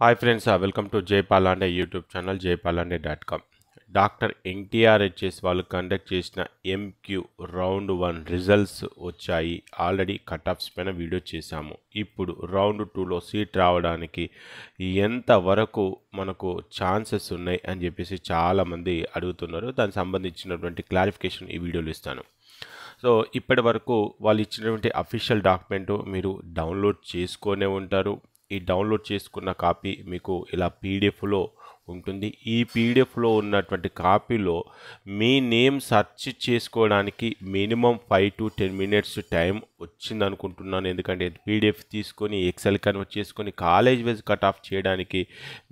Hi friends, welcome to Jay Palande YouTube channel jaypalande.com. Doctor NTRHS వాళ్ళు conduct చేసిన MQ round 1 results వచ్చాయి. Already cut offs పైన video చేశాము. ఇప్పుడు round 2లో సీట్ రావడానికి ఎంతవరకు మనకు ఛాన్సెస్ ఉన్నాయి అని చెప్పేసి చాలామంది అడుగుతున్నారు. దానికి సంబంధించినటువంటి క్లారిఫికేషన్ ఈ వీడియోలో ఇస్తాను. సో ఇప్పటి వరకు వాళ్ళు ఇచ్చినటువంటి అఫీషియల్ డాక్యుమెంటు మీరు డౌన్లోడ్ చేసుకొనే ఉంటారు. ఈ డౌన్లోడ్ చేసుకున్న కాపీ మీకు ఇలా పీడిఎఫ్లో ఉంటుంది. ఈ పీడిఎఫ్లో ఉన్నటువంటి కాపీలో మీ నేమ్ సెర్చ్ చేసుకోవడానికి మినిమం 5 to 10 minutes టైం వచ్చింది అనుకుంటున్నాను. ఎందుకంటే పీడిఎఫ్ తీసుకొని ఎక్సెల్ కన్వర్ట్ చేసుకొని కాలేజ్ వైజ్ కట్ ఆఫ్ చేయడానికి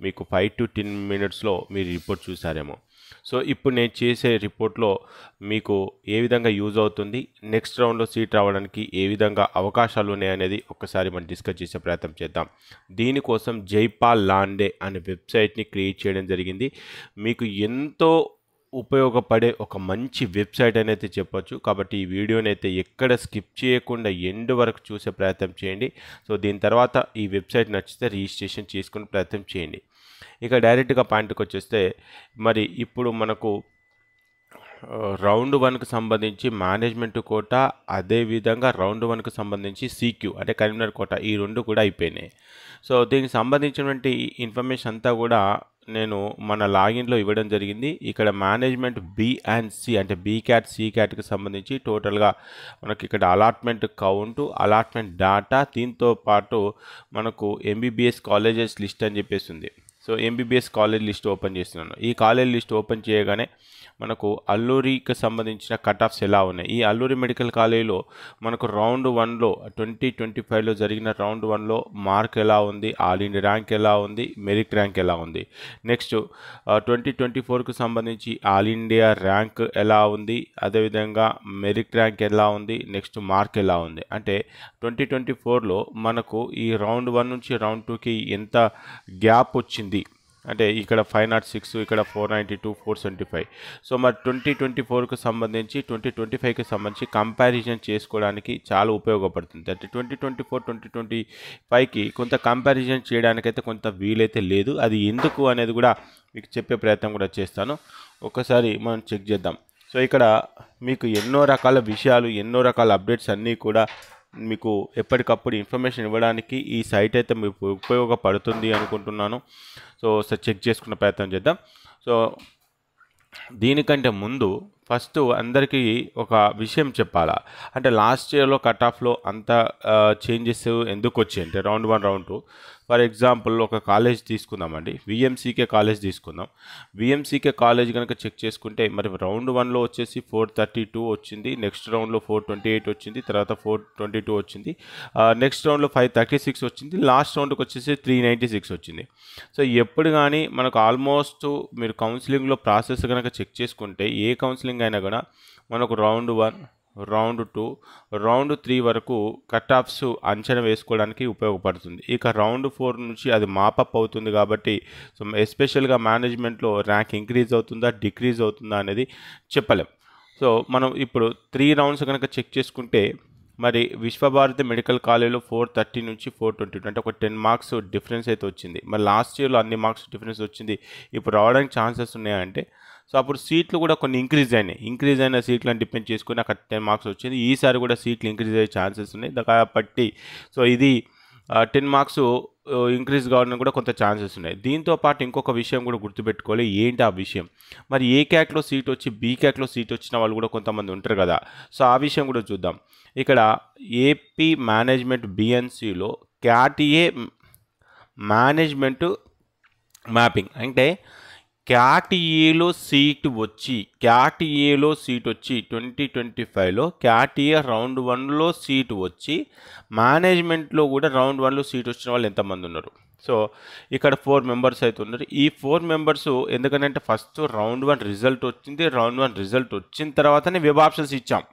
మీకు 5 to 10 minutesలో మీరు రిపోర్ట్ చూసారేమో. సో ఇప్పుడు నేను చేసే రిపోర్ట్లో మీకు ఏ విధంగా యూజ్ అవుతుంది, నెక్స్ట్ రౌండ్లో సీట్ రావడానికి ఏ విధంగా అవకాశాలు ఉన్నాయనేది ఒక్కసారి మనం డిస్కస్ చేసే ప్రయత్నం చేద్దాం. దీనికోసం జైపాల్ లాండే అనే వెబ్సైట్ని క్రియేట్ చేయడం జరిగింది. మీకు ఎంతో ఉపయోగపడే ఒక మంచి వెబ్సైట్ అని అయితే చెప్పొచ్చు. కాబట్టి ఈ వీడియోని అయితే ఎక్కడ స్కిప్ చేయకుండా ఎండ్ వరకు చూసే ప్రయత్నం చేయండి. సో దీని తర్వాత ఈ వెబ్సైట్ నచ్చితే రిజిస్ట్రేషన్ చేసుకునే ప్రయత్నం చేయండి. ఇక డైరెక్ట్గా పాయింట్కి వచ్చేస్తే మరి ఇప్పుడు మనకు రౌండ్ 1కి సంబంధించి మేనేజ్మెంట్ కోటా, అదేవిధంగా రౌండ్ 1కి సంబంధించి సీక్యూ అంటే కరీంనగర్ కోటా, ఈ రెండు కూడా అయిపోయినాయి. సో దీనికి సంబంధించినటువంటి ఇన్ఫర్మేషన్ అంతా కూడా నేను మన లాగిన్లో ఇవ్వడం జరిగింది. ఇక్కడ మేనేజ్మెంట్ బి అండ్ సి అంటే బీ క్యాట్ సి క్యాట్కి సంబంధించి టోటల్గా మనకి ఇక్కడ అలాట్మెంట్ కౌంటు, అలాట్మెంట్ డేటా, దీంతో పాటు మనకు ఎంబీబీఎస్ కాలేజెస్ లిస్ట్ అని చెప్పేసి ఉంది. So MBBS college list open చేస్తున్నాను. ఈ కాలేజ్ లిస్ట్ ఓపెన్ చేయగానే మనకు అల్లూరికి సంబంధించిన కట్ ఆఫ్స్ ఎలా ఉన్నాయి. ఈ అల్లూరి మెడికల్ కాలేజీలో మనకు రౌండ్ 1లో 2025లో జరిగిన రౌండ్ 1లో మార్క్ ఎలా ఉంది, ఆల్ ఇండియా ర్యాంక్ ఎలా ఉంది, మెరిట్ ర్యాంక్ ఎలా ఉంది. నెక్స్ట్ 2024కు సంబంధించి ఆల్ ఇండియా ర్యాంక్ ఎలా ఉంది, అదేవిధంగా మెరిట్ ర్యాంక్ ఎలా ఉంది, నెక్స్ట్ మార్క్ ఎలా ఉంది. అంటే 2024లో మనకు ఈ రౌండ్ 1 నుంచి రౌండ్ 2కి ఎంత గ్యాప్ వచ్చింది అంటే ఇక్కడ 506, ఇక్కడ 492, 475. సో మరి 2024కు సంబంధించి 2025కి సంబంధించి కంపారిజన్ చేసుకోవడానికి చాలా ఉపయోగపడుతుంది. అంటే 2024, 2025కి కొంత కంపారిజన్ చేయడానికైతే కొంత వీలైతే లేదు. అది ఎందుకు అనేది కూడా మీకు చెప్పే ప్రయత్నం కూడా చేస్తాను. ఒకసారి మనం చెక్ చేద్దాం. సో ఇక్కడ మీకు ఎన్నో రకాల విషయాలు, ఎన్నో రకాల అప్డేట్స్ అన్నీ కూడా మీకు ఎప్పటికప్పుడు ఇన్ఫర్మేషన్ ఇవ్వడానికి ఈ సైట్ అయితే మీకు ఉపయోగపడుతుంది అనుకుంటున్నాను. సో చెక్ చేసుకున్న ప్రయత్నం చేద్దాం. సో దీనికంటే ముందు ఫస్ట్ అందరికీ ఒక విషయం చెప్పాలా అంటే లాస్ట్ ఇయర్లో కట్ ఆఫ్లో అంత చేంజెస్ ఎందుకు వచ్చాయి అంటే రౌండ్ 1, రౌండ్ 2. ఫర్ ఎగ్జాంపుల్ ఒక కాలేజ్ తీసుకుందామండి, విఎంసీకే కాలేజ్ తీసుకుందాం. విఎంసీకే కాలేజ్ కనుక చెక్ చేసుకుంటే మరి రౌండ్ 1లో వచ్చేసి 432 వచ్చింది, నెక్స్ట్ రౌండ్లో 428 వచ్చింది, తర్వాత 422 వచ్చింది, నెక్స్ట్ రౌండ్లో 536 వచ్చింది, లాస్ట్ రౌండ్కి వచ్చేసి 396 వచ్చింది. సో ఎప్పుడు కానీ మనకు ఆల్మోస్ట్ మీరు కౌన్సిలింగ్లో ప్రాసెస్ కనుక చెక్ చేసుకుంటే ఏ కౌన్సిలింగ్ అయినా కూడా మనకు రౌండ్ 1, రౌండ్ 2, రౌండ్ 3 వరకు కట్ ఆఫ్స్ అంచనా వేసుకోవడానికి ఉపయోగపడుతుంది. ఇక రౌండ్ 4 నుంచి అది మాపప్ అవుతుంది. కాబట్టి సో ఎస్పెషల్గా మేనేజ్మెంట్లో ర్యాంక్ ఇంక్రీజ్ అవుతుందా, డిక్రీజ్ అవుతుందా అనేది చెప్పలేం. సో మనం ఇప్పుడు 3 రౌండ్స్ కనుక చెక్ చేసుకుంటే మరి విశ్వభారతి మెడికల్ కాలేజ్లో 430 నుంచి 422 అంటే ఒక 10 మార్క్స్ డిఫరెన్స్ అయితే వచ్చింది. మరి లాస్ట్ ఇయర్లో అన్ని మార్క్స్ డిఫరెన్స్ వచ్చింది, ఇప్పుడు రావడానికి ఛాన్సెస్ ఉన్నాయంటే సో అప్పుడు సీట్లు కూడా కొన్ని ఇంక్రీజ్ అయిన సీట్లను డిపెండ్ చేసుకుని అక్కడ 10 మార్క్స్ వచ్చింది. ఈసారి కూడా సీట్లు ఇంక్రీజ్ అయ్యే ఛాన్సెస్ ఉన్నాయి కాబట్టి సో ఇది 10 మార్క్స్ ఇంక్రీజ్ కావడానికి కూడా కొంత ఛాన్సెస్ ఉన్నాయి. దీంతో పాటు ఇంకొక విషయం కూడా గుర్తుపెట్టుకోవాలి. ఏంటి ఆ విషయం, మరి ఏ క్యాట్లో సీట్ వచ్చి బీ క్యాట్లో సీట్ వచ్చిన వాళ్ళు కూడా కొంతమంది ఉంటారు కదా. సో ఆ విషయం కూడా చూద్దాం. ఇక్కడ AP management బిఎన్సిలో cat A management mapping అంటే క్యాట్ ఏలో సీట్ వచ్చి 2025లో క్యాట్ ఏ రౌండ్ 1లో సీట్ వచ్చి మేనేజ్మెంట్లో కూడా రౌండ్ 1లో సీట్ వచ్చిన వాళ్ళు ఎంతమంది ఉన్నారు. సో ఇక్కడ 4 మెంబర్స్ అయితే ఉన్నారు. ఈ 4 మెంబర్స్ ఎందుకంటే ఫస్ట్ రౌండ్ 1 రిజల్ట్ వచ్చింది, రౌండ్ 1 రిజల్ట్ వచ్చిన తర్వాతనే వెబ్ ఆప్షన్స్ ఇచ్చాం.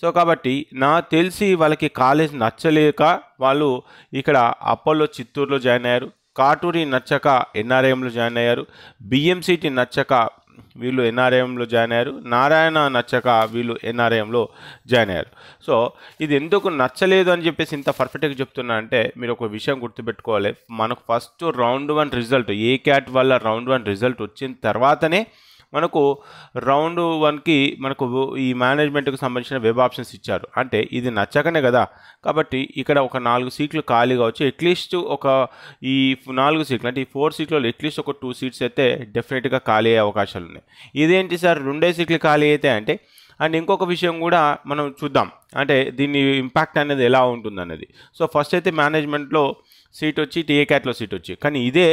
సో కాబట్టి నాకు తెలిసి వాళ్ళకి కాలేజ్ నచ్చలేక వాళ్ళు ఇక్కడ అపోలో చిత్తూరులో జాయిన్ అయ్యారు, కాటూరి నచ్చక ఎన్ఆర్ఐఎంలో జాయిన్ అయ్యారు, బిఎంసిటీ నచ్చక వీళ్ళు ఎన్ఆర్ఐఎంలో జాయిన్ అయ్యారు. నారాయణ నచ్చక వీళ్ళు ఎన్ఆర్ఐఎంలో జాయిన్ అయ్యారు. సో ఇది ఎందుకు నచ్చలేదు అని చెప్పేసి ఇంత పర్ఫెక్ట్గా చెప్తున్నా అంటే మీరు ఒక విషయం గుర్తుపెట్టుకోవాలి. మనకు ఫస్ట్ రౌండ్ 1 రిజల్ట్ ఏ క్యాట్ వల్ల రౌండ్ 1 రిజల్ట్ వచ్చిన తర్వాతనే మనకు రౌండ్ 1కి మనకు ఈ మేనేజ్మెంట్కి సంబంధించిన వెబ్ ఆప్షన్స్ ఇచ్చారు. అంటే ఇది నచ్చకనే కదా. కాబట్టి ఇక్కడ ఒక 4 సీట్లు ఖాళీగా వచ్చి అట్లీస్ట్ ఒక ఈ 4 సీట్లు అంటే ఈ 4 సీట్లలో అట్లీస్ట్ ఒక 2 సీట్స్ అయితే డెఫినెట్గా ఖాళీ అయ్యే అవకాశాలు ఉన్నాయి. ఇదేంటి సార్ 2 సీట్లు ఖాళీ అయితే అంటే అండ్ ఇంకొక విషయం కూడా మనం చూద్దాం. అంటే దీని ఇంపాక్ట్ అనేది ఎలా ఉంటుందన్నది. సో ఫస్ట్ అయితే మేనేజ్మెంట్లో సీట్ వచ్చి టీఏ క్యాట్లో సీట్ వచ్చి, కానీ ఇదే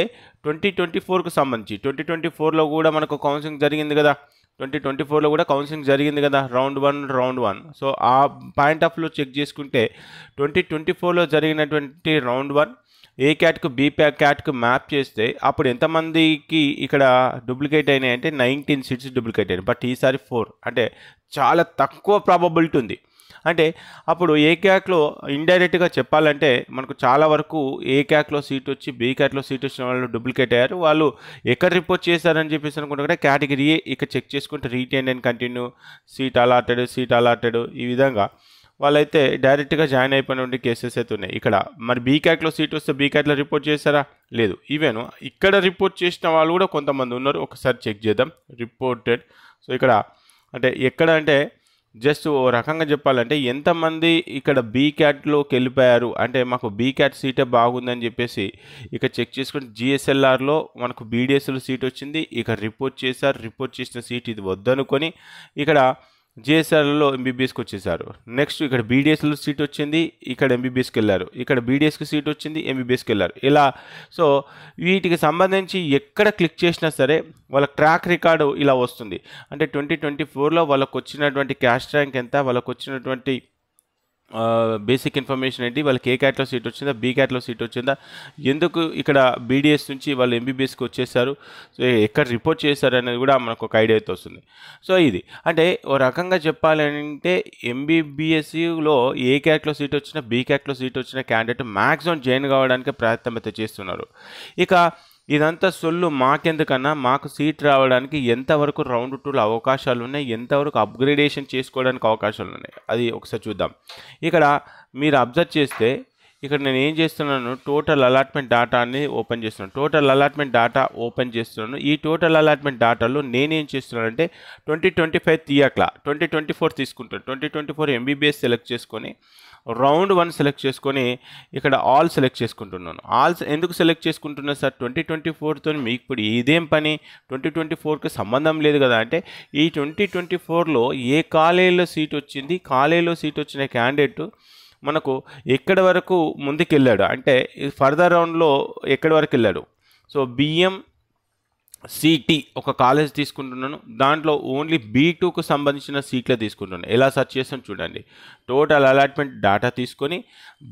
2024కు సంబంధించి 2024లో కూడా మనకు కౌన్సిలింగ్ జరిగింది కదా. 2024లో కూడా కౌన్సిలింగ్ జరిగింది కదా, రౌండ్ 1. సో ఆ పాయింట్ ఆఫ్ వ్యూ చెక్ చేసుకుంటే 2024లో జరిగినటువంటి రౌండ్ 1 ఏ క్యాట్కు బి క్యాట్కు మ్యాప్ చేస్తే అప్పుడు ఎంతమందికి ఇక్కడ డూప్లికేట్ అయినాయి అంటే 19 సీట్స్ డూప్లికేట్ అయినాయి. బట్ ఈసారి 4 అంటే చాలా తక్కువ ప్రాబబిలిటీ ఉంది. అంటే అప్పుడు ఏ క్యాట్లో ఇండైరెక్ట్గా చెప్పాలంటే మనకు చాలా వరకు ఏ క్యాట్లో సీట్ వచ్చి బి క్యాట్లో సీట్ వచ్చిన వాళ్ళు డూప్లికేట్ అయ్యారు. వాళ్ళు ఎక్కడ రిపోర్ట్ చేశారని చెప్పేసి అనుకుంటే కూడా కేటగిరీ ఇక చెక్ చేసుకుంటే retain and continue, seat allotted ఈ విధంగా వాళ్ళైతే డైరెక్ట్గా జాయిన్ అయిపోయిన కేసెస్ అయితే ఉన్నాయి. ఇక్కడ మరి బీ క్యాట్లో సీట్ వస్తే బీ క్యాట్లో రిపోర్ట్ చేశారా? లేదు. ఈవెన్ ఇక్కడ రిపోర్ట్ చేసిన వాళ్ళు కూడా కొంతమంది ఉన్నారు. ఒకసారి చెక్ చేద్దాం. రిపోర్టెడ్. సో ఇక్కడ అంటే ఎక్కడ అంటే జస్ట్ ఓ రకంగా చెప్పాలంటే ఎంతమంది ఇక్కడ బీ క్యాట్లోకి వెళ్ళిపోయారు అంటే మాకు బీ క్యాట్ సీటే బాగుందని చెప్పేసి ఇక చెక్ చేసుకుంటే జిఎస్ఎల్ఆర్లో మనకు బీడిఎస్లో సీట్ వచ్చింది. ఇక రిపోర్ట్ చేశారు. రిపోర్ట్ చేసిన సీట్ ఇది వద్దనుకొని ఇక్కడ జిఎస్ఆర్లో ఎంబీబీఎస్కి వచ్చేసారు. నెక్స్ట్ ఇక్కడ బీడిఎస్లో సీట్ వచ్చింది, ఇక్కడ ఎంబీబీఎస్కి వెళ్ళారు. ఇక్కడ బీడిఎస్కి సీట్ వచ్చింది, ఎంబీబీఎస్కి వెళ్ళారు. ఇలా సో వీటికి సంబంధించి ఎక్కడ క్లిక్ చేసినా సరే వాళ్ళ ట్రాక్ రికార్డు ఇలా వస్తుంది. అంటే 2024లో వాళ్ళకు వచ్చినటువంటి క్యాష్ ర్యాంక్ ఎంత, వాళ్ళకు వచ్చినటువంటి బేసిక్ ఇన్ఫర్మేషన్ ఏంటి, వాళ్ళకి ఏ క్యాట్లో సీట్ వచ్చిందా, బీ క్యాట్లో సీట్ వచ్చిందా, ఎందుకు ఇక్కడ బీడిఎస్ నుంచి వాళ్ళు ఎంబీబీఎస్కి వచ్చేసారు, సో ఎక్కడ రిపోర్ట్ చేశారు అనేది కూడా మనకు ఒక ఐడియా అయితే వస్తుంది. సో ఇది అంటే ఓ రకంగా చెప్పాలంటే ఎంబీబీఎస్లో ఏ క్యాట్లో సీట్ వచ్చినా బీ క్యాట్లో సీట్ వచ్చిన క్యాండిడేట్ మ్యాక్సిమం జాయిన్ కావడానికి ప్రయత్నం అయితే చేస్తున్నారు. ఇక ఇదంతా సొల్లు మాకెందుకన్నా మాకు సీట్ రావడానికి ఎంతవరకు రౌండ్ 2లో అవకాశాలు ఉన్నాయి, ఎంతవరకు అప్గ్రేడేషన్ చేసుకోవడానికి అవకాశాలు ఉన్నాయి అది ఒకసారి చూద్దాం. ఇక్కడ మీరు అబ్జర్వ్ చేస్తే ఇక్కడ నేను ఏం చేస్తున్నాను, టోటల్ అలాట్మెంట్ డాటాని ఓపెన్ చేస్తున్నాను. టోటల్ అలాట్మెంట్ డాటా ఓపెన్ చేస్తున్నాను. ఈ టోటల్ అలాట్మెంట్ డాటాలో నేనేం చేస్తున్నానంటే 2025 తీయట్లా 2024 తీసుకుంటాను. 2024 ఎంబీబీఎస్ సెలెక్ట్ చేసుకొని రౌండ్ 1 సెలెక్ట్ చేసుకొని ఇక్కడ ఆల్ సెలెక్ట్ చేసుకుంటున్నాను. ఆల్ ఎందుకు సెలెక్ట్ చేసుకుంటున్నాను సార్, 2024తో మీకు ఇప్పుడు ఇదేం పని, 2024కి సంబంధం లేదు కదా. అంటే ఈ 2024లో ఏ కాలేజీలో సీట్ వచ్చింది, కాలేజీలో సీట్ వచ్చిన క్యాండిడేట్ మనకు ఎక్కడి వరకు ముందుకెళ్ళాడు అంటే ఫర్దర్ రౌండ్లో ఎక్కడి వరకు వెళ్ళాడు. సో బిఎంసిటి ఒక కాలేజ్ తీసుకుంటున్నాను, దాంట్లో ఓన్లీ B2కు సంబంధించిన సీట్లే తీసుకుంటున్నాను. ఎలా సెర్చ్ చేస్తాను చూడండి. టోటల్ అలాట్మెంట్ డేటా తీసుకొని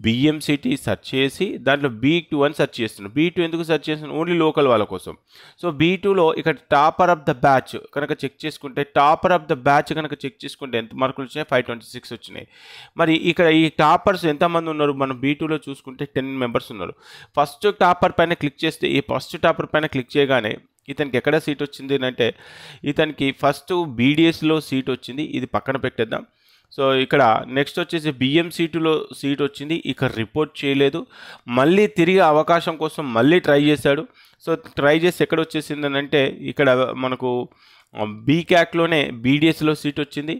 బిఎంసిటి సెర్చ్ చేసి దాంట్లో B2 అని సెర్చ్ చేస్తున్నాను. B2 ఎందుకు సెర్చ్ చేస్తున్నాను, ఓన్లీ లోకల్ వాళ్ళ కోసం. సో B2లో ఇక్కడ టాపర్ ఆఫ్ ద బ్యాచ్ కనుక చెక్ చేసుకుంటే ఎంత మార్కులు వచ్చినాయి, 526 వచ్చినాయి. మరి ఇక్కడ ఈ టాపర్స్ ఎంతమంది ఉన్నారు, మనం B2లో చూసుకుంటే 10 మెంబర్స్ ఉన్నారు. ఫస్ట్ టాపర్ పైన క్లిక్ చేస్తే ఈ ఫస్ట్ టాపర్ పైన క్లిక్ చేయగానే ఇతనికి ఎక్కడ సీట్ వచ్చింది అంటే ఇతనికి ఫస్ట్ బీడిఎస్లో సీట్ వచ్చింది, ఇది పక్కన పెట్టేద్దాం. సో ఇక్కడ నెక్స్ట్ వచ్చేసి బిఎంసిటీలో సీట్ వచ్చింది, ఇక్కడ రిపోర్ట్ చేయలేదు. మళ్ళీ తిరిగి అవకాశం కోసం మళ్ళీ ట్రై చేశాడు. సో ట్రై చేసి ఎక్కడ వచ్చేసిందని అంటే ఇక్కడ మనకు బీక్యాక్లోనే బీడిఎస్లో సీట్ వచ్చింది.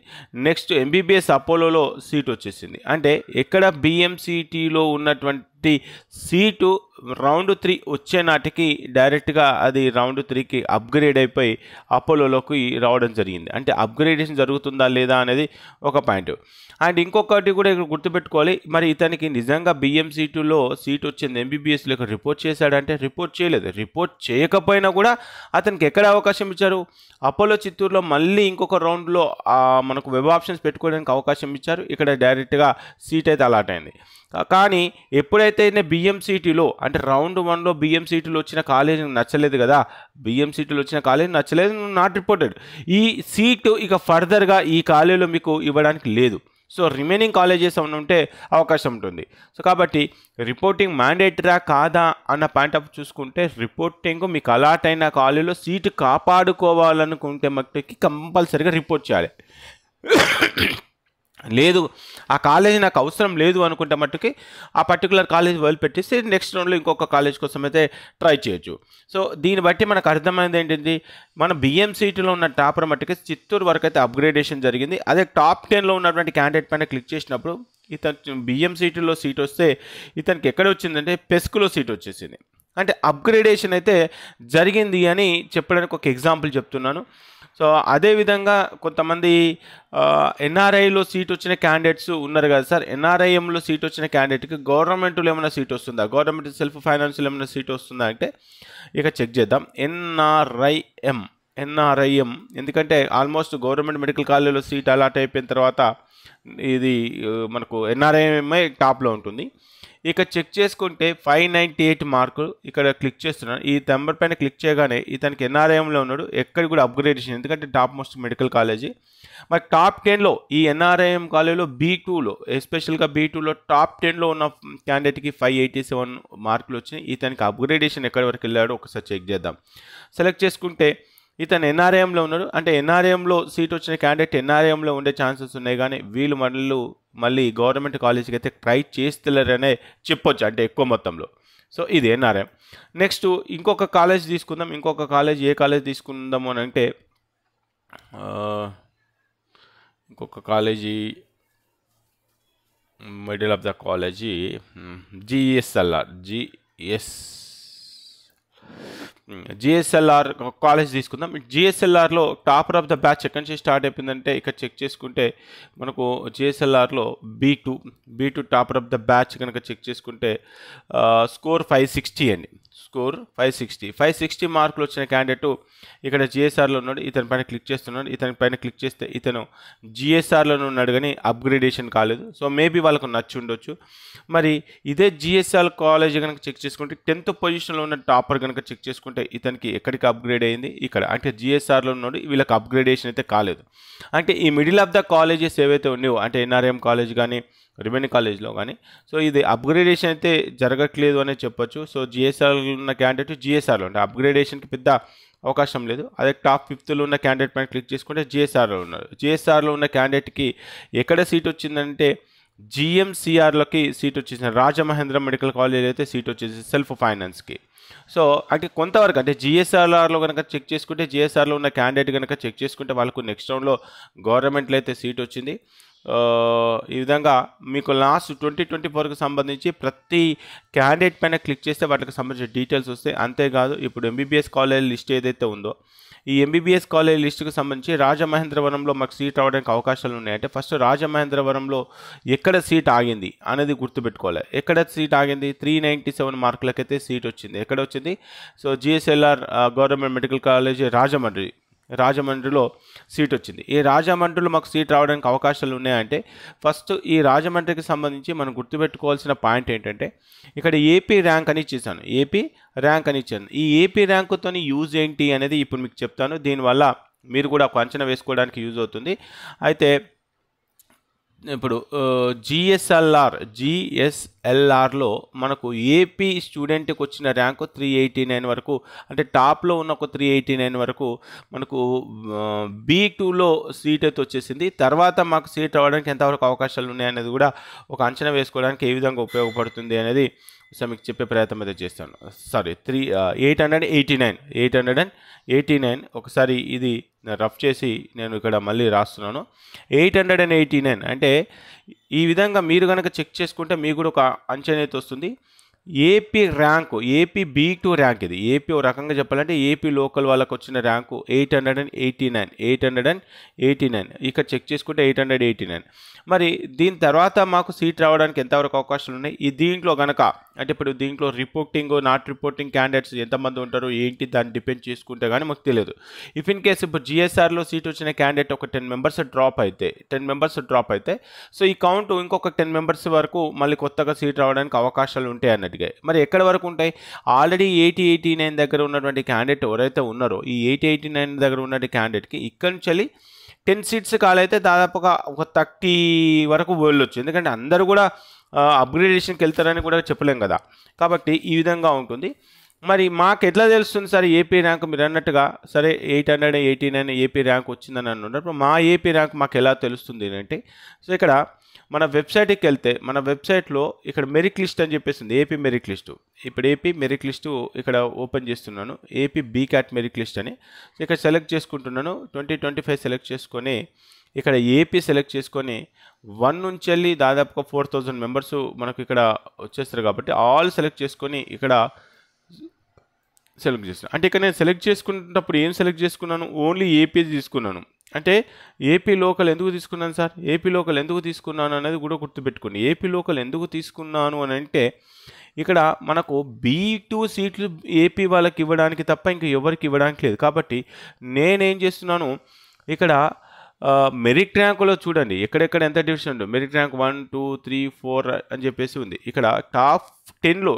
నెక్స్ట్ ఎంబీబీఎస్ అపోలోలో సీట్ వచ్చేసింది. అంటే ఎక్కడ బిఎంసిటీలో ఉన్నటువంటి సీటు రౌండ్ 3 వచ్చే నాటికి డైరెక్ట్గా అది రౌండ్ 3కి అప్గ్రేడ్ అయిపోయి అపోలోలోకి రావడం జరిగింది. అంటే అప్గ్రేడేషన్ జరుగుతుందా లేదా అనేది ఒక పాయింట్. అండ్ ఇంకొకటి కూడా ఇక్కడ గుర్తుపెట్టుకోవాలి, మరి ఇతనికి నిజంగా బిఎంసిటీలో సీట్ వచ్చింది, ఎంబీబీఎస్లో రిపోర్ట్ చేశాడంటే రిపోర్ట్ చేయలేదు. రిపోర్ట్ చేయకపోయినా కూడా అతనికి ఎక్కడ అవకాశం ఇచ్చారు, అపోలో చిత్తూరులో మళ్ళీ ఇంకొక రౌండ్లో మనకు వెబ్ ఆప్షన్స్ పెట్టుకోవడానికి అవకాశం ఇచ్చారు. ఇక్కడ డైరెక్ట్గా సీట్ అయితే అలాట్ అయింది. కానీ ఎప్పుడైతే బిఎంసిటీలో అంటే రౌండ్ 1లో బిఎంసిటీలో వచ్చిన కాలేజీ నచ్చలేదు కదా, బిఎంసిటీలో వచ్చిన కాలేజీ నచ్చలేదు, నాట్ రిపోర్టెడ్. ఈ సీటు ఇక ఫర్దర్గా ఈ కాలేజీలో మీకు ఇవ్వడానికి లేదు. సో రిమైనింగ్ కాలేజెస్ ఏమైనా ఉంటే అవకాశం ఉంటుంది. సో కాబట్టి రిపోర్టింగ్ మ్యాండేటరీగా కాదా అన్న పాయింట్ ఆఫ్ చూసుకుంటే రిపోర్టింగ్ మీకు అలాట్ అయిన కాలేజీలో సీటు కాపాడుకోవాలనుకుంటే మట్టుకి కంపల్సరీగా రిపోర్ట్ చేయాలి. లేదు ఆ కాలేజీ నాకు అవసరం లేదు అనుకుంటే మట్టుకి ఆ పర్టికులర్ కాలేజ్ వదిలిపెట్టేసి నెక్స్ట్ రౌండ్లో ఇంకొక కాలేజ్ కోసం అయితే ట్రై చేయొచ్చు. సో దీన్ని బట్టి మనకు అర్థమైంది ఏంటిది, మన బిఎంసీటీలో ఉన్న టాపర్ మట్టుకి చిత్తూరు వరకు అయితే అప్గ్రేడేషన్ జరిగింది. అదే టాప్ 10లో ఉన్నటువంటి క్యాండిడేట్ పైన క్లిక్ చేసినప్పుడు ఇతను బిఎంసీటీలో సీట్ వస్తే ఇతనికి ఎక్కడ వచ్చిందంటే పెస్కులో సీట్ వచ్చేసింది. అంటే అప్గ్రేడేషన్ అయితే జరిగింది అని చెప్పడానికి ఒక ఎగ్జాంపుల్ చెప్తున్నాను. సో అదేవిధంగా కొంతమంది ఎన్ఆర్ఐలో సీట్ వచ్చిన క్యాండిడేట్స్ ఉన్నారు కదా సార్, ఎన్ఆర్ఐఎంలో సీట్ వచ్చిన క్యాండిడేట్కి గవర్నమెంట్లో ఏమైనా సీట్ వస్తుందా, గవర్నమెంట్ సెల్ఫ్ ఫైనాన్షియల్ ఏమైనా సీట్ వస్తుందా అంటే ఇక చెక్ చేద్దాం. ఎన్ఆర్ఐఎం ఎందుకంటే ఆల్మోస్ట్ గవర్నమెంట్ మెడికల్ కాలేజీలో సీట్ అలాట్ అయిపోయిన తర్వాత ఇది మనకు ఎన్ఆర్ఐఎంఐ టాప్లో ఉంటుంది. ఇక చెక్ చేసుకుంటే 598 మార్కులు ఇక్కడ క్లిక్ చేస్తున్నాను. ఈ నెంబర్ పైన క్లిక్ చేయగానే ఇతనికి ఎన్ఆర్ఐఎంలో ఉన్నాడు, ఎక్కడ కూడా అప్గ్రేడేషన్ ఎందుకంటే టాప్ మోస్ట్ మెడికల్ కాలేజీ. మరి టాప్ 10లో ఈ ఎన్ఆర్ఐఎం కాలేజీలో B2లో ఎస్పెషల్గా B2లో టాప్ 10లో ఉన్న క్యాండిడేట్కి 587 మార్కులు వచ్చినాయి. ఇతనికి అప్గ్రేడేషన్ ఎక్కడి వరకు వెళ్ళాడో ఒకసారి చెక్ చేద్దాం. సెలెక్ట్ చేసుకుంటే ఇతను ఎన్ఆర్ఐఎంలో ఉన్నాడు, అంటే ఎన్ఆర్ఐఎంలో సీట్ వచ్చిన క్యాండిడేట్ ఎన్ఆర్ఐఎంలో ఉండే ఛాన్సెస్ ఉన్నాయి, కానీ వీళ్ళు మళ్ళీ గవర్నమెంట్ కాలేజీకి అయితే ట్రై చేస్తలేరనే చెప్పొచ్చు, అంటే ఎక్కువ మొత్తంలో. సో ఇది ఎన్ఆర్ఐఎం. నెక్స్ట్ ఇంకొక కాలేజ్ తీసుకుందాం. ఇంకొక కాలేజ్ ఏ కాలేజ్ తీసుకుందాము అని అంటే ఇంకొక college middle of the college GSLR college తీసుకుందాం. జిఎస్ఎల్ఆర్లో టాపర్ ఆఫ్ ద బ్యాచ్ ఎక్కడి నుంచి స్టార్ట్ అయిపోయిందంటే ఇక్కడ చెక్ చేసుకుంటే మనకు జిఎస్ఎల్ఆర్లో B two topper of the batch కనుక చెక్ చేసుకుంటే స్కోర్ 560 అండి. స్కోర్ 560 మార్కులు వచ్చిన క్యాండిడేట్ ఇక్కడ జిఎస్ఆర్లో ఉన్నాడు. ఇతని పైన క్లిక్ చేస్తున్నాడు. ఇతని పైన క్లిక్ చేస్తే ఇతను జిఎస్ఆర్లోనే ఉన్నాడు కానీ అప్గ్రేడేషన్ కాలేదు. సో మేబీ వాళ్ళకు నచ్చి ఉండొచ్చు. మరి ఇదే జిఎస్ఆర్ కాలేజ్ కనుక చెక్ చేసుకుంటే 10th పొజిషన్లో ఉన్న టాపర్ కనుక చెక్ చేసుకుంటే ఇతనికి ఎక్కడికి అప్గ్రేడ్ అయింది, ఇక్కడ అంటే జిఎస్ఆర్లో ఉన్నాడు. వీళ్ళకి అప్గ్రేడేషన్ అయితే కాలేదు. అంటే ఈ మిడిల్ ఆఫ్ ద కాలేజెస్ ఏవైతే ఉన్నాయో అంటే ఎన్ఆర్ఎం కాలేజ్ కానీ రిమైనింగ్ కాలేజ్లో కానీ సో ఇది అప్గ్రేడేషన్ అయితే జరగట్లేదు అనే చెప్పొచ్చు. సో జిఎస్ఆర్లో ఉన్న క్యాండిడేట్ జిఎస్ఆర్లో అంటే అప్గ్రేడేషన్కి పెద్ద అవకాశం లేదు. అదే టాప్ 5thలో ఉన్న క్యాండిడేట్ పైన క్లిక్ చేసుకుంటే జిఎస్ఆర్లో ఉన్నారు. జిఎస్ఆర్లో ఉన్న క్యాండిడేట్కి ఎక్కడ సీట్ వచ్చిందంటే జిఎంసిఆర్లోకి సీట్ వచ్చేసింది. రాజమహేంద్ర మెడికల్ కాలేజ్ అయితే సీట్ వచ్చేసి సెల్ఫ్ ఫైనాన్స్కి. సో అంటే కొంతవరకు అంటే జిఎస్ఆర్లో కనుక చెక్ చేసుకుంటే జిఎస్ఆర్లో ఉన్న క్యాండిడేట్ కనుక చెక్ చేసుకుంటే వాళ్ళకు నెక్స్ట్ రౌండ్లో గవర్నమెంట్లో అయితే సీట్ వచ్చింది. ఈ విధంగా మీకు లాస్ట్ 2024కి సంబంధించి ప్రతి క్యాండిడేట్ పైన క్లిక్ చేస్తే వాటికి సంబంధించిన డీటెయిల్స్ వస్తాయి. అంతేకాదు ఇప్పుడు ఎంబీబీఎస్ కాలేజ్ లిస్ట్ ఏదైతే ఉందో ఈ ఎంబీబీఎస్ కాలేజ్ లిస్టుకు సంబంధించి రాజమహేంద్రవరంలో మాకు సీట్ రావడానికి అవకాశాలు ఉన్నాయంటే ఫస్ట్ రాజమహేంద్రవరంలో ఎక్కడ సీట్ ఆగింది అనేది గుర్తుపెట్టుకోవాలి. ఎక్కడ సీట్ ఆగింది 397 మార్కులకైతే సీట్ వచ్చింది. ఎక్కడ వచ్చింది? సో జిఎస్ఎల్ఆర్ గవర్నమెంట్ మెడికల్ కాలేజ్ రాజమండ్రిలో సీట్ వచ్చింది. ఈ రాజమండ్రిలో మాకు సీట్ రావడానికి అవకాశాలు ఉన్నాయంటే ఫస్ట్ ఈ రాజమండ్రికి సంబంధించి మనం గుర్తుపెట్టుకోవాల్సిన పాయింట్ ఏంటంటే ఇక్కడ ఏపీ ర్యాంక్ అని ఇచ్చేసాను. ఏపీ ర్యాంక్ అని ఇచ్చాను. ఈ ఏపీ ర్యాంకుతో యూజ్ ఏంటి అనేది ఇప్పుడు మీకు చెప్తాను. దీనివల్ల మీరు కూడా ఒక అంచనా వేసుకోవడానికి యూజ్ అవుతుంది. అయితే ఇప్పుడు జిఎస్ఎల్ఆర్లో మనకు ఏపీ స్టూడెంట్కి వచ్చిన ర్యాంకు 389 వరకు, అంటే టాప్లో ఉన్న ఒక 389 వరకు మనకు B2లో సీట్ అయితే వచ్చేసింది. తర్వాత మాకు సీట్ రావడానికి ఎంతవరకు అవకాశాలు ఉన్నాయనేది కూడా ఒక అంచనా వేసుకోవడానికి ఏ విధంగా ఉపయోగపడుతుంది అనేది మీకు చెప్పే ప్రయత్నం అయితే చేస్తాను. సారీ 889 ఒకసారి ఇది రఫ్ చేసి నేను ఇక్కడ మళ్ళీ రాస్తున్నాను. 889 అంటే ఈ విధంగా మీరు కనుక చెక్ చేసుకుంటే మీకు కూడా ఒక అంచనా అయితే వస్తుంది. AP rank AP B2 rank ఇది. ఏపీ ఒక రకంగా చెప్పాలంటే ఏపీ లోకల్ వాళ్ళకు వచ్చిన ర్యాంకు 889. ఇక్కడ చెక్ చేసుకుంటే 889. మరి దీని తర్వాత మాకు సీట్ రావడానికి ఎంతవరకు అవకాశాలు ఉన్నాయి? ఈ దీంట్లో కనుక అంటే ఇప్పుడు దీంట్లో రిపోర్టింగ్ నాట్ రిపోర్టింగ్ క్యాండిడేట్స్ ఎంతమంది ఉంటారు ఏంటి దాన్ని డిపెండ్ చేసుకుంటే కానీ మాకు తెలియదు. ఇఫ్ ఇన్ కేస్ ఇప్పుడు జిఎస్ఆర్లో సీట్ వచ్చిన క్యాండిడేట్ ఒక 10 మెంబర్స్ డ్రాప్ అయితే సో ఈ కౌంట్ ఇంకొక 10 మెంబర్స్ వరకు మళ్ళీ కొత్తగా సీట్ రావడానికి అవకాశాలు ఉంటాయి అన్నట్టుగా. మరి ఎక్కడ వరకు ఉంటాయి? ఆల్రెడీ 8089 దగ్గర ఉన్నటువంటి క్యాండిడేట్ ఎవరైతే ఉన్నారో ఈ 8089 దగ్గర ఉన్నటువంటి క్యాండిడేట్కి ఇక్కడి నుంచి 10 సీట్స్ కాలైతే దాదాపుగా ఒక 30 వరకు వెళ్ళొచ్చు. ఎందుకంటే అందరూ కూడా అప్గ్రేడేషన్కి వెళ్తారని కూడా చెప్పలేం కదా. కాబట్టి ఈ విధంగా ఉంటుంది. మరి మాకు ఎట్లా తెలుస్తుంది సార్ ఏపీ ర్యాంక్? మీరు అన్నట్టుగా సరే 889 ఏపీ ర్యాంక్ వచ్చిందని అన్నారు. మా ఏపీ ర్యాంక్ మాకు ఎలా తెలుస్తుంది అంటే, సో ఇక్కడ మన వెబ్సైట్కి వెళ్తే మన వెబ్సైట్లో ఇక్కడ మెరిట్ లిస్ట్ అని చెప్పేసింది, ఏపీ మెరిట్ లిస్టు. ఇప్పుడు ఏపీ మెరిట్ లిస్టు ఇక్కడ ఓపెన్ చేస్తున్నాను, ఏపీ బీకాట్ మెరిట్ లిస్ట్ అని. సో ఇక్కడ సెలెక్ట్ చేసుకుంటున్నాను, 2025 సెలెక్ట్ చేసుకొని ఇక్కడ ఏపీ సెలెక్ట్ చేసుకొని 1 నుంచి వెళ్ళి దాదాపుగా 4000 మెంబర్స్ మనకు ఇక్కడ వచ్చేస్తారు. కాబట్టి ఆల్ సెలెక్ట్ చేసుకొని ఇక్కడ సెలెక్ట్ చేస్తున్నాను. అంటే ఇక్కడ నేను సెలెక్ట్ చేసుకున్నప్పుడు ఏం సెలెక్ట్ చేసుకున్నాను? ఓన్లీ ఏపీ తీసుకున్నాను. అంటే ఏపీ లోకల్ ఎందుకు తీసుకున్నాను సార్? ఏపీ లోకల్ ఎందుకు తీసుకున్నాను అనేది కూడా గుర్తుపెట్టుకోండి. ఏపీ లోకల్ ఎందుకు తీసుకున్నాను అని అంటే, ఇక్కడ మనకు B2 సీట్లు ఏపీ వాళ్ళకి ఇవ్వడానికి తప్ప ఇంకా ఎవరికి ఇవ్వడానికి లేదు. కాబట్టి నేనేం చేస్తున్నాను, ఇక్కడ మెరిట్ ర్యాంకులో చూడండి ఎక్కడెక్కడ ఎంత డివిజన్ ఉందో. మెరిట్ ర్యాంక్ 1, 2, 3, 4 అని చెప్పేసి ఉంది. ఇక్కడ టాప్ 10లో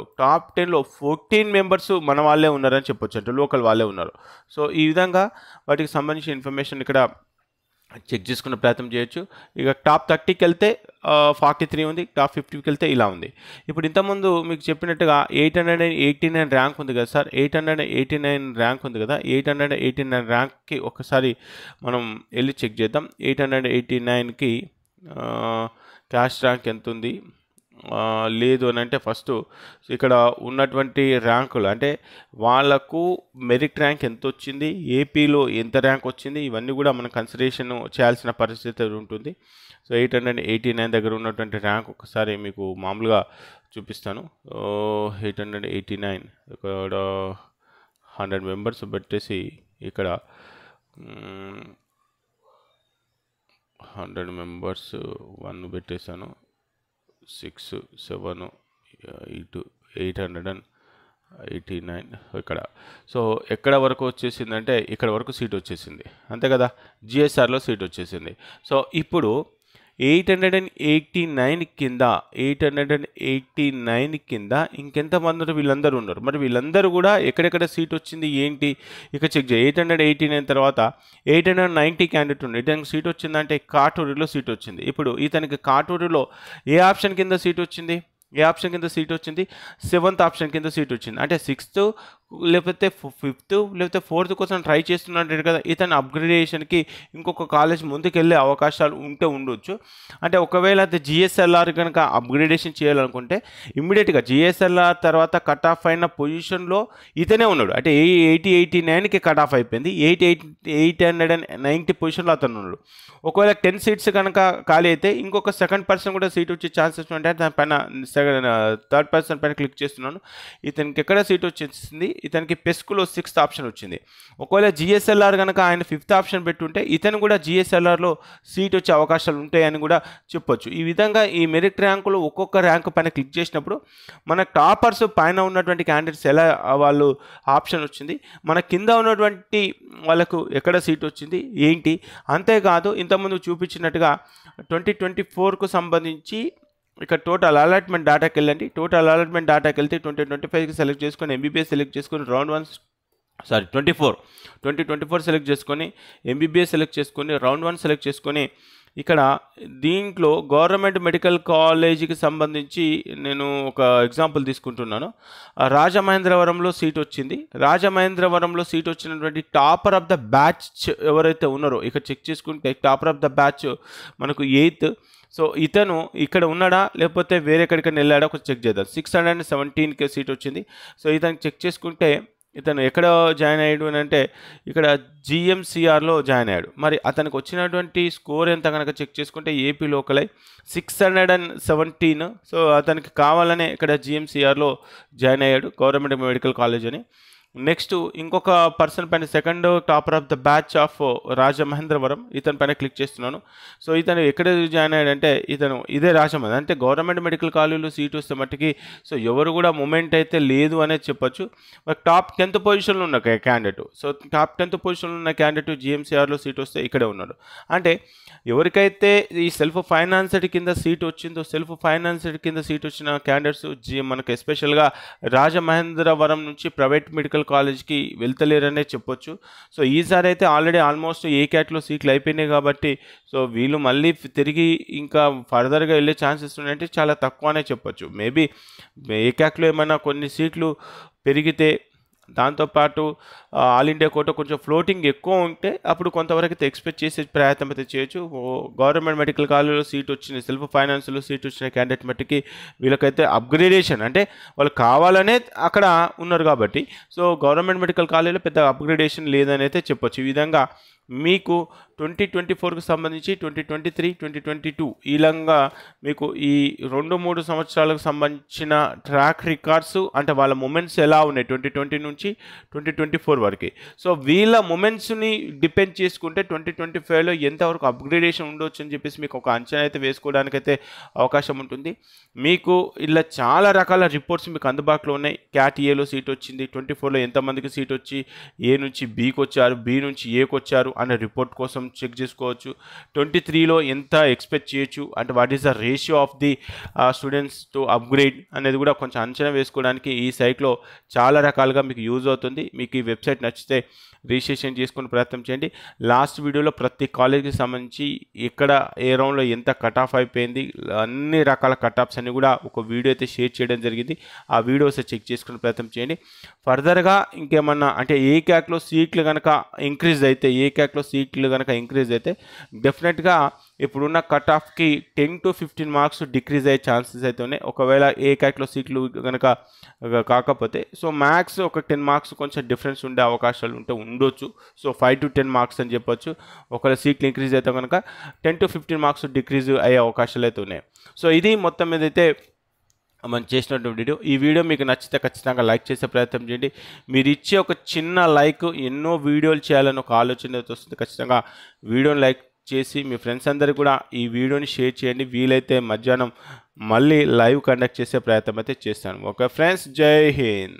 14 మెంబర్స్ మన వాళ్ళే ఉన్నారని చెప్పొచ్చు, అంటే లోకల్ వాళ్ళే ఉన్నారు. సో ఈ విధంగా వాటికి సంబంధించిన ఇన్ఫర్మేషన్ ఇక్కడ చెక్ చేసుకునే ప్రయత్నం చేయొచ్చు. ఇక టాప్ 30కి వెళ్తే 43 ఉంది, టాప్ 50కి వెళ్తే ఇలా ఉంది. ఇప్పుడు ఇంతకుముందు మీకు చెప్పినట్టుగా 889 ర్యాంక్ ఉంది కదా సార్, 889 ర్యాంక్ ఉంది కదా. 889 ర్యాంక్కి ఒకసారి మనం వెళ్ళి చెక్ చేద్దాం. 889కి క్యాష్ ర్యాంక్ ఎంత ఉంది లేదు అని అంటే, ఫస్ట్ ఇక్కడ ఉన్నటువంటి ర్యాంకులు అంటే వాళ్ళకు మెరిట్ ర్యాంక్ ఎంత వచ్చింది, ఏపీలో ఎంత ర్యాంక్ వచ్చింది, ఇవన్నీ కూడా మనం కన్సిడరేషన్ చేయాల్సిన పరిస్థితి ఉంటుంది. సో 889 దగ్గర ఉన్నటువంటి ర్యాంక్ ఒకసారి మీకు మామూలుగా చూపిస్తాను. 889 ఇక్కడ 100 మెంబర్స్ పెట్టేసి ఇక్కడ 100 మెంబర్స్ 1 పెట్టేశాను. 6, 7, 8, 889 ఇక్కడ. సో ఎక్కడ వరకు వచ్చేసిందంటే ఇక్కడ వరకు సీట్ వచ్చేసింది, అంతే కదా. జిఎస్ఆర్లో సీట్ వచ్చేసింది. సో ఇప్పుడు 889 కింద ఇంకెంతమంది ఉన్నారు? వీళ్ళందరూ ఉన్నారు. మరి వీళ్ళందరూ కూడా ఎక్కడెక్కడ సీట్ వచ్చింది ఏంటి ఇక చెక్ చేయి. 889 తర్వాత 890 క్యాండిడేట్ ఉంది. ఇతనికి సీట్ వచ్చిందంటే కాటూరులో సీట్ వచ్చింది. ఇప్పుడు ఇతనికి కాటూరులో ఏ ఆప్షన్ కింద సీట్ వచ్చింది? ఏ ఆప్షన్ కింద సీట్ వచ్చింది? 7th ఆప్షన్ కింద సీట్ వచ్చింది. అంటే 6th లేకపోతే 5th లేకపోతే 4th కోసం ట్రై చేస్తున్నాడు కదా. ఇతను అప్గ్రేడేషన్కి ఇంకొక కాలేజ్ ముందుకెళ్ళే అవకాశాలు ఉంటే ఉండొచ్చు. అంటే ఒకవేళ అది జిఎస్ఎల్ఆర్ కనుక అప్గ్రేడేషన్ చేయాలనుకుంటే ఇమ్మీడియట్గా జిఎస్ఎల్ఆర్ తర్వాత కట్ ఆఫ్ అయిన పొజిషన్లో ఇతనే ఉన్నాడు. అంటే 889కి కట్ ఆఫ్ అయిపోయింది, 890 పొజిషన్లో అతను ఉన్నాడు. ఒకవేళ 10 సీట్స్ కనుక ఖాళీ అయితే ఇంకొక సెకండ్ పర్సన్ కూడా సీట్ వచ్చే ఛాన్సెస్ ఉంటాయి. దానిపైన థర్డ్ పర్సన్ పైన క్లిక్ చేస్తున్నాను. ఇతనికి ఎక్కడ సీట్ వచ్చేసింది? ఇతనికి పెస్కులో 6th ఆప్షన్ వచ్చింది. ఒకవేళ జిఎస్ఎల్ఆర్ కనుక ఆయన 5th ఆప్షన్ పెట్టుంటే ఇతను కూడా జిఎస్ఎల్ఆర్లో సీట్ వచ్చే అవకాశాలు ఉంటాయని కూడా చెప్పొచ్చు. ఈ విధంగా ఈ మెరిట్ ర్యాంకులో ఒక్కొక్క ర్యాంకు పైన క్లిక్ చేసినప్పుడు మన టాపర్స్ పైన ఉన్నటువంటి క్యాండిడేట్స్ ఎలా వాళ్ళు ఆప్షన్ వచ్చింది, మన కింద ఉన్నటువంటి వాళ్ళకు ఎక్కడ సీట్ వచ్చింది ఏంటి. అంతేకాదు ఇంతకుముందు చూపించినట్టుగా 2024కు సంబంధించి ఇక్కడ టోటల్ అలాట్మెంట్ డేటాకి వెళ్ళండి. టోటల్ అలాట్మెంట్ డేటాకి వెళ్తే 2025కి సెలెక్ట్ చేసుకొని ఎంబీబీఎస్ సెలెక్ట్ చేసుకొని 2024 సెలెక్ట్ చేసుకొని ఎంబీబీఎస్ సెలెక్ట్ చేసుకొని రౌండ్ 1 సెలెక్ట్ చేసుకొని ఇక్కడ దీంట్లో గవర్నమెంట్ మెడికల్ కాలేజీకి సంబంధించి నేను ఒక ఎగ్జాంపుల్ తీసుకుంటున్నాను. రాజమహేంద్రవరంలో సీట్ వచ్చింది. రాజమహేంద్రవరంలో సీట్ వచ్చినటువంటి టాపర్ ఆఫ్ ద బ్యాచ్ ఎవరైతే ఉన్నారో ఇక్కడ చెక్ చేసుకుంటే టాపర్ ఆఫ్ ద బ్యాచ్ మనకు 8th. సో ఇతను ఇక్కడ ఉన్నాడా లేకపోతే వేరే ఎక్కడికైనా వెళ్ళాడా ఒక చెక్ చేద్దాం. 617కి సీట్ వచ్చింది. సో ఇతనికి చెక్ చేసుకుంటే ఇతను ఎక్కడ జాయిన్ అయ్యాడు అని అంటే ఇక్కడ జిఎంసిఆర్లో జాయిన్ అయ్యాడు. మరి అతనికి వచ్చినటువంటి స్కోర్ ఎంత కనుక చెక్ చేసుకుంటే ఏపీ లోకలై 617. సో అతనికి కావాలనే ఇక్కడ జిఎంసిఆర్లో జాయిన్ అయ్యాడు, గవర్నమెంట్ మెడికల్ కాలేజ్ అని. నెక్స్ట్ ఇంకొక పర్సన్ పైన second topper of the batch of Rajamahendravaram ఇతని పైన క్లిక్ చేస్తున్నాను. సో ఇతను ఎక్కడ జాయిన్ అయ్యాడంటే ఇతను ఇదే రాజమహేంద్ర, అంటే గవర్నమెంట్ మెడికల్ కాలేజీలో సీట్ వస్తే మట్టుకి సో ఎవరు కూడా మూమెంట్ అయితే లేదు అనేది చెప్పొచ్చు. టాప్ 10th పొజిషన్లో ఉన్న క్యాండిడేట్, సో టాప్ 10th పొజిషన్లో ఉన్న క్యాండిడేట్ జిఎంసీఆర్లో సీట్ వస్తే ఇక్కడే ఉన్నాడు. అంటే ఎవరికైతే ఈ సెల్ఫ్ ఫైనాన్స్డ్ కింద సీట్ వచ్చిందో, సెల్ఫ్ ఫైనాన్స్డ్ కింద సీట్ వచ్చిన క్యాండిడేట్స్ మనకు ఎస్పెషల్గా రాజమహేంద్రవరం నుంచి ప్రైవేట్ మెడికల్ మెడికల్ కాలేజ్కి వెళ్తలేరనే చెప్పొచ్చు. సో ఈసారి అయితే ఆల్రెడీ ఆల్మోస్ట్ ఏ క్యాట్లో సీట్లు అయిపోయినాయి కాబట్టి సో వీళ్ళు మళ్ళీ తిరిగి ఇంకా ఫర్దర్గా వెళ్ళే ఛాన్సెస్ ఉన్నాయంటే చాలా తక్కువ అనే చెప్పొచ్చు. మేబీ ఏ క్యాట్లో ఏమైనా కొన్ని సీట్లు పెరిగితే దాంతోపాటు ఆల్ ఇండియా కోటా కొంచెం ఫ్లోటింగ్ ఎక్కువ ఉంటే అప్పుడు కొంతవరకు అయితే ఎక్స్పెక్ట్ చేసే ప్రయత్నం అయితే చేయొచ్చు. గవర్నమెంట్ మెడికల్ కాలేజ్లో సీట్ వచ్చింది, సెల్ఫ్ ఫైనాన్స్లో సీట్ వచ్చిన క్యాండిడేట్ మట్టికి వీళ్ళకైతే అప్గ్రేడేషన్ అంటే వాళ్ళు కావాలనే అక్కడ ఉన్నారు కాబట్టి సో గవర్నమెంట్ మెడికల్ కాలేజ్లో పెద్ద అప్గ్రేడేషన్ లేదని అయితే చెప్పొచ్చు. ఈ విధంగా మీకు 2024కు సంబంధించి 2023, 2022 ఈలంగా మీకు ఈ 2-3 సంవత్సరాలకు సంబంధించిన ట్రాక్ రికార్డ్స్ అంటే వాళ్ళ మూమెంట్స్ ఎలా ఉన్నాయి 2020 నుంచి 2024 వరకు. సో వీళ్ళ మూమెంట్స్ని డిపెండ్ చేసుకుంటే 2025లో ఎంతవరకు అప్గ్రేడేషన్ ఉండొచ్చు అని చెప్పేసి మీకు ఒక అంచనా అయితే వేసుకోవడానికైతే అవకాశం ఉంటుంది. మీకు ఇలా చాలా రకాల రిపోర్ట్స్ మీకు అందుబాటులో ఉన్నాయి. క్యాట్ ఏలో సీట్ వచ్చింది, 24లో ఎంతమందికి సీట్ వచ్చి ఏ నుంచి బీకి వచ్చారు, బి నుంచి ఏకి వచ్చారు అనే రిపోర్ట్ కోసం చెక్ చేసుకోవచ్చు. 23లో ఎంత ఎక్స్పెక్ట్ చేయొచ్చు అంటే what is the ratio of the students to upgrade అనేది కూడా కొంచెం అంచనా వేసుకోవడానికి ఈ సైట్లో చాలా రకాలుగా మీకు యూజ్ అవుతుంది. మీకు ఈ వెబ్సైట్ నచ్చితే రిజిస్ట్రేషన్ చేసుకునే ప్రయత్నం చేయండి. లాస్ట్ వీడియోలో ప్రతి కాలేజ్కి సంబంధించి ఎక్కడ ఏ రౌండ్లో ఎంత కట్ ఆఫ్ అయిపోయింది అన్ని రకాల కట్ ఆఫ్స్ అన్ని కూడా ఒక వీడియో అయితే షేర్ చేయడం జరిగింది. ఆ వీడియోస్ చెక్ చేసుకునే ప్రయత్నం చేయండి. ఫర్దర్గా ఇంకేమన్నా అంటే ఏ క్యాక్లో సీట్లు కనుక ఇంక్రీజ్ అయితే డెఫినెట్గా ఇప్పుడున్న కట్ ఆఫ్కి 10 to 15 మార్క్స్ డిక్రీజ్ అయ్యే ఛాన్సెస్ అయితే ఉన్నాయి. ఒకవేళ ఏ క్యాట్లో సీట్లు కనుక కాకపోతే సో మ్యాథ్స్ ఒక 10 మార్క్స్ కొంచెం డిఫరెన్స్ ఉండే అవకాశాలు ఉండొచ్చు. సో 5 to 10 మార్క్స్ అని చెప్పొచ్చు. ఒకవేళ సీట్లు ఇంక్రీజ్ అయితే కనుక 10 to 15 మార్క్స్ డిక్రీజ్ అయ్యే అవకాశాలు అయితే ఉన్నాయి. సో ఇది మొత్తం మీద అయితే మనం చేసినటువంటి వీడియో. ఈ వీడియో మీకు నచ్చితే ఖచ్చితంగా లైక్ చేసే ప్రయత్నం చేయండి. మీరు ఇచ్చే ఒక చిన్న లైక్ ఎన్నో వీడియోలు చేయాలని ఒక ఆలోచన అయితే వస్తుంది. ఖచ్చితంగా వీడియోని లైక్ చేసి మీ ఫ్రెండ్స్ అందరికీ కూడా ఈ వీడియోని షేర్ చేయండి. వీలైతే మధ్యాహ్నం మళ్ళీ లైవ్ కండక్ట్ చేసే ప్రయత్నం అయితే చేస్తాను. ఓకే ఫ్రెండ్స్, జై హింద్.